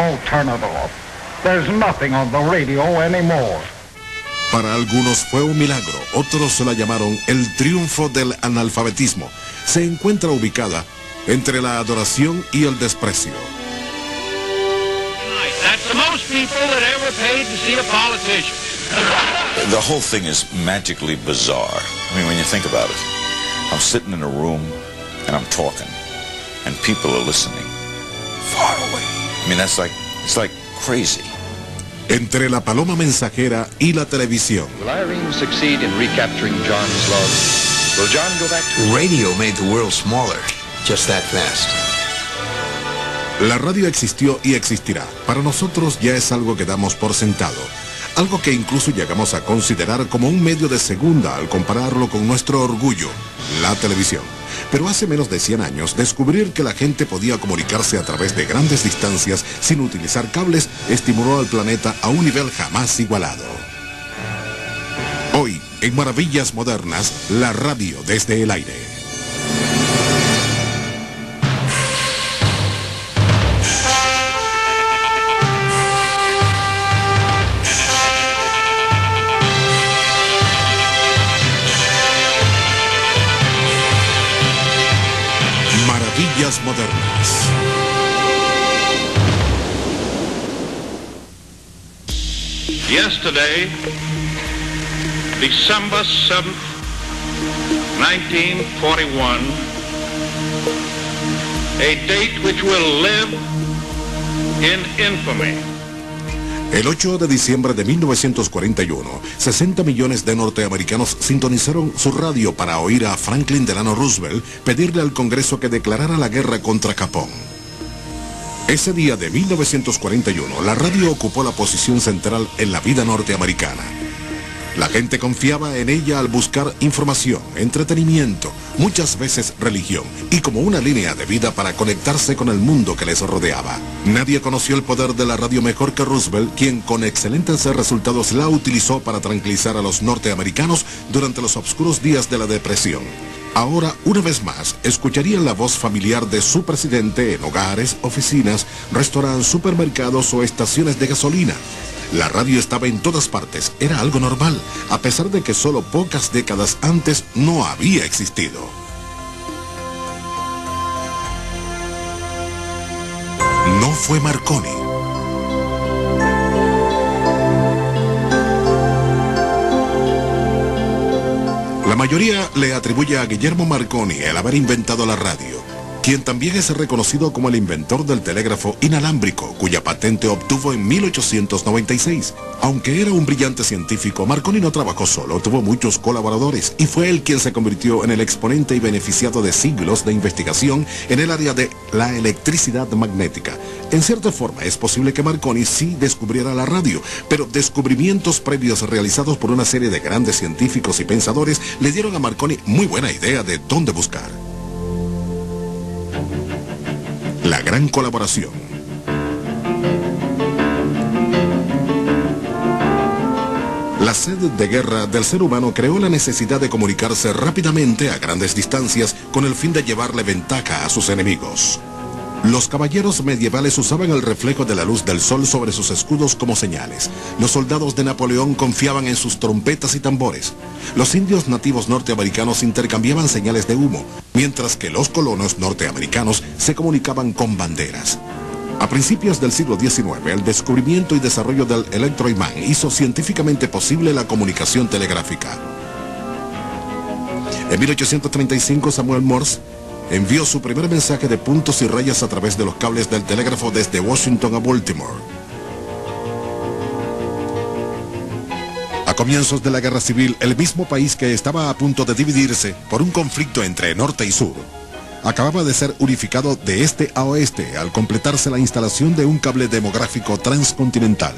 Oh, turn it off. There's nothing on the radio anymore. Para algunos fue un milagro, otros la llamaron el triunfo del analfabetismo. Se encuentra ubicada entre la adoración y el desprecio. That's the most people that ever paid to see a politician. The whole thing is magically bizarre. I mean, when you think about it, I'm sitting in a room and I'm talking, and people are listening far away. I mean, it's like crazy. Entre la paloma mensajera y la televisión. Will Irene succeed in recapturing John's love? Will John go back to... Radio made the world smaller, just that fast. La radio existió y existirá. Para nosotros ya es algo que damos por sentado. Algo que incluso llegamos a considerar como un medio de segunda al compararlo con nuestro orgullo, la televisión. Pero hace menos de 100 años, descubrir que la gente podía comunicarse a través de grandes distancias sin utilizar cables estimuló al planeta a un nivel jamás igualado. Hoy, en Maravillas Modernas, la radio desde el aire. Maravillas Modernas. Yesterday, December 7th, 1941, a date which will live in infamy. El 8 de diciembre de 1941, 60 millones de norteamericanos sintonizaron su radio para oír a Franklin Delano Roosevelt pedirle al Congreso que declarara la guerra contra Japón. Ese día de 1941, la radio ocupó la posición central en la vida norteamericana. La gente confiaba en ella al buscar información, entretenimiento, muchas veces religión, y como una línea de vida para conectarse con el mundo que les rodeaba. Nadie conoció el poder de la radio mejor que Roosevelt, quien con excelentes resultados la utilizó para tranquilizar a los norteamericanos durante los oscuros días de la depresión. Ahora, una vez más, escucharían la voz familiar de su presidente en hogares, oficinas, restaurantes, supermercados o estaciones de gasolina. La radio estaba en todas partes, era algo normal, a pesar de que solo pocas décadas antes no había existido. No fue Marconi. La mayoría le atribuye a Guillermo Marconi el haber inventado la radio, quien también es reconocido como el inventor del telégrafo inalámbrico, cuya patente obtuvo en 1896. Aunque era un brillante científico, Marconi no trabajó solo, tuvo muchos colaboradores y fue él quien se convirtió en el exponente y beneficiado de siglos de investigación en el área de la electricidad magnética. En cierta forma, es posible que Marconi sí descubriera la radio, pero descubrimientos previos realizados por una serie de grandes científicos y pensadores le dieron a Marconi muy buena idea de dónde buscar. La gran colaboración. La sed de guerra del ser humano creó la necesidad de comunicarse rápidamente a grandes distancias con el fin de llevarle ventaja a sus enemigos. Los caballeros medievales usaban el reflejo de la luz del sol sobre sus escudos como señales. Los soldados de Napoleón confiaban en sus trompetas y tambores. Los indios nativos norteamericanos intercambiaban señales de humo, mientras que los colonos norteamericanos se comunicaban con banderas. A principios del siglo XIX, el descubrimiento y desarrollo del electroimán hizo científicamente posible la comunicación telegráfica. En 1835, Samuel Morse envió su primer mensaje de puntos y rayas a través de los cables del telégrafo desde Washington a Baltimore. A comienzos de la Guerra Civil, el mismo país que estaba a punto de dividirse por un conflicto entre norte y sur, acababa de ser unificado de este a oeste al completarse la instalación de un cable demográfico transcontinental.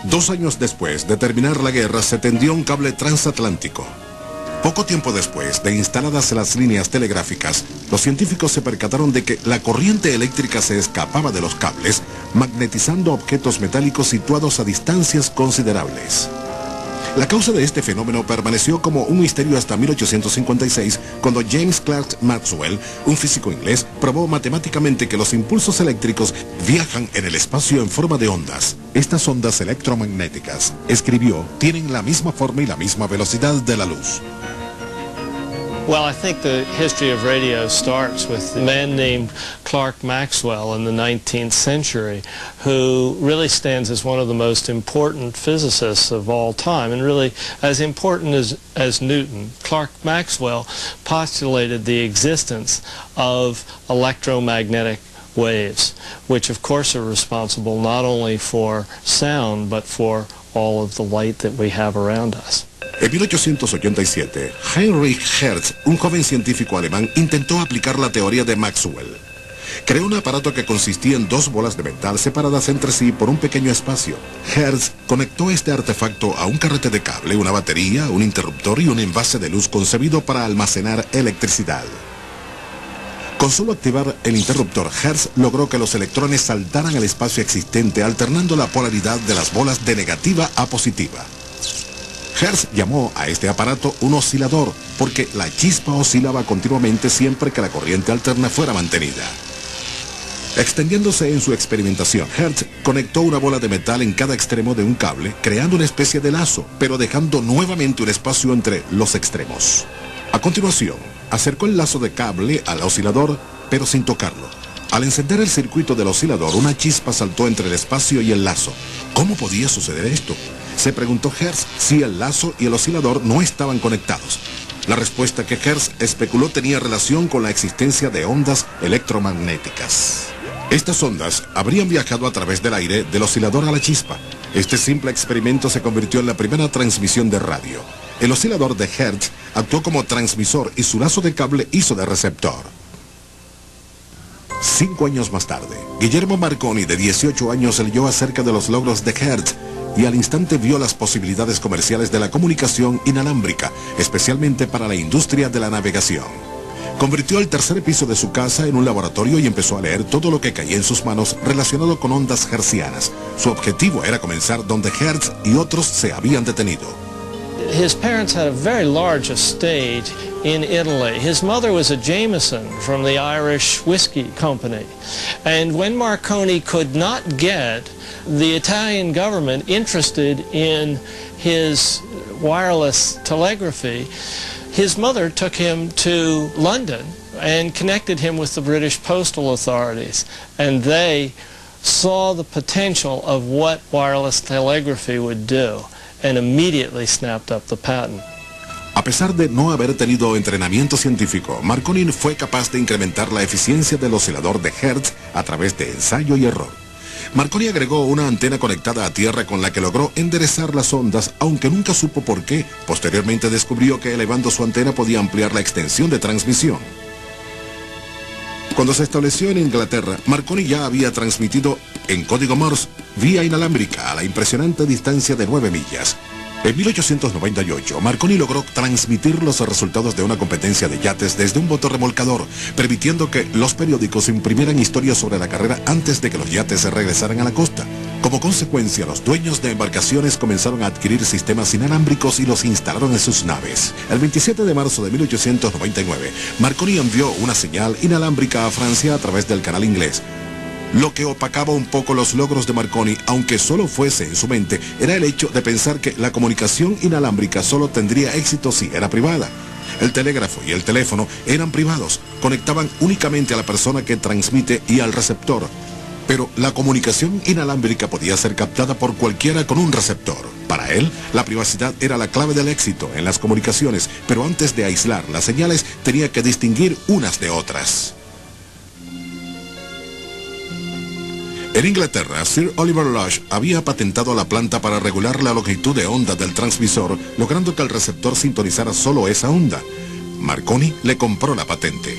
2 años después de terminar la guerra, se tendió un cable transatlántico. Poco tiempo después de instaladas las líneas telegráficas, los científicos se percataron de que la corriente eléctrica se escapaba de los cables, magnetizando objetos metálicos situados a distancias considerables. La causa de este fenómeno permaneció como un misterio hasta 1856, cuando James Clerk Maxwell, un físico inglés, probó matemáticamente que los impulsos eléctricos viajan en el espacio en forma de ondas. Estas ondas electromagnéticas, escribió, tienen la misma forma y la misma velocidad de la luz. Well, I think the history of radio starts with a man named Clerk Maxwell in the 19th century, who really stands as one of the most important physicists of all time, and really as important as Newton. Clerk Maxwell postulated the existence of electromagnetic waves, which of course are responsible not only for sound, but for all of the light that we have around us. En 1887, Heinrich Hertz, un joven científico alemán, intentó aplicar la teoría de Maxwell. Creó un aparato que consistía en dos bolas de metal separadas entre sí por un pequeño espacio. Hertz conectó este artefacto a un carrete de cable, una batería, un interruptor y un envase de luz concebido para almacenar electricidad. Con solo activar el interruptor, Hertz logró que los electrones saltaran al espacio existente, alternando la polaridad de las bolas de negativa a positiva. Hertz llamó a este aparato un oscilador, porque la chispa oscilaba continuamente siempre que la corriente alterna fuera mantenida. Extendiéndose en su experimentación, Hertz conectó una bola de metal en cada extremo de un cable, creando una especie de lazo, pero dejando nuevamente un espacio entre los extremos. A continuación, acercó el lazo de cable al oscilador, pero sin tocarlo. Al encender el circuito del oscilador, una chispa saltó entre el espacio y el lazo. ¿Cómo podía suceder esto?, se preguntó Hertz, si el lazo y el oscilador no estaban conectados. La respuesta que Hertz especuló tenía relación con la existencia de ondas electromagnéticas. Estas ondas habrían viajado a través del aire del oscilador a la chispa. Este simple experimento se convirtió en la primera transmisión de radio. El oscilador de Hertz actuó como transmisor y su lazo de cable hizo de receptor. 5 años más tarde, Guillermo Marconi, de 18 años, leyó acerca de los logros de Hertz y al instante vio las posibilidades comerciales de la comunicación inalámbrica, especialmente para la industria de la navegación. Convirtió el tercer piso de su casa en un laboratorio y empezó a leer todo lo que caía en sus manos relacionado con ondas hertzianas. Su objetivo era comenzar donde Hertz y otros se habían detenido. His parents had a very large estate in Italy. His mother was a Jameson from the Irish Whiskey Company. And when Marconi could not get the Italian government interested in his wireless telegraphy, his mother took him to London and connected him with the British postal authorities. And they saw the potential of what wireless telegraphy would do and immediately snapped up the patent. A pesar de no haber tenido entrenamiento científico, Marconi fue capaz de incrementar la eficiencia del oscilador de Hertz a través de ensayo y error. Marconi agregó una antena conectada a tierra con la que logró enderezar las ondas, aunque nunca supo por qué. Posteriormente descubrió que elevando su antena podía ampliar la extensión de transmisión. Cuando se estableció en Inglaterra, Marconi ya había transmitido en código Morse vía inalámbrica a la impresionante distancia de 9 millas. En 1898, Marconi logró transmitir los resultados de una competencia de yates desde un motorremolcador, permitiendo que los periódicos imprimieran historias sobre la carrera antes de que los yates se regresaran a la costa. Como consecuencia, los dueños de embarcaciones comenzaron a adquirir sistemas inalámbricos y los instalaron en sus naves. El 27 de marzo de 1899, Marconi envió una señal inalámbrica a Francia a través del canal inglés. Lo que opacaba un poco los logros de Marconi, aunque solo fuese en su mente, era el hecho de pensar que la comunicación inalámbrica solo tendría éxito si era privada. El telégrafo y el teléfono eran privados, conectaban únicamente a la persona que transmite y al receptor. Pero la comunicación inalámbrica podía ser captada por cualquiera con un receptor. Para él, la privacidad era la clave del éxito en las comunicaciones, pero antes de aislar las señales, tenía que distinguir unas de otras. En Inglaterra, Sir Oliver Lodge había patentado la planta para regular la longitud de onda del transmisor, logrando que el receptor sintonizara solo esa onda. Marconi le compró la patente.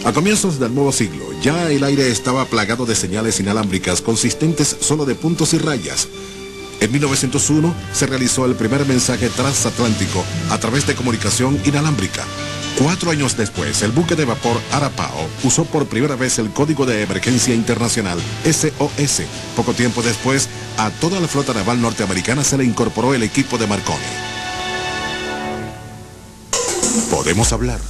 A comienzos del nuevo siglo, ya el aire estaba plagado de señales inalámbricas consistentes solo de puntos y rayas. En 1901 se realizó el primer mensaje transatlántico a través de comunicación inalámbrica. 4 años después, el buque de vapor Arapao usó por primera vez el Código de Emergencia Internacional, SOS. Poco tiempo después, a toda la flota naval norteamericana se le incorporó el equipo de Marconi. Podemos hablar.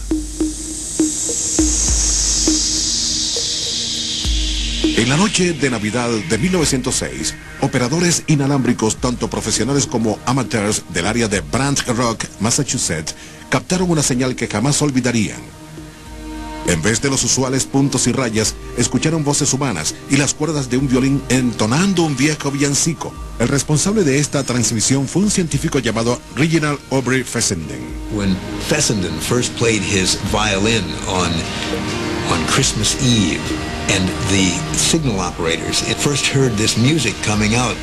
En la noche de Navidad de 1906, operadores inalámbricos, tanto profesionales como amateurs del área de Brant Rock, Massachusetts, captaron una señal que jamás olvidarían. En vez de los usuales puntos y rayas, escucharon voces humanas y las cuerdas de un violín entonando un viejo villancico. El responsable de esta transmisión fue un científico llamado Reginald Aubrey Fessenden. When Fessenden first played his violin on Christmas Eve, and the signal operators first heard this music coming out,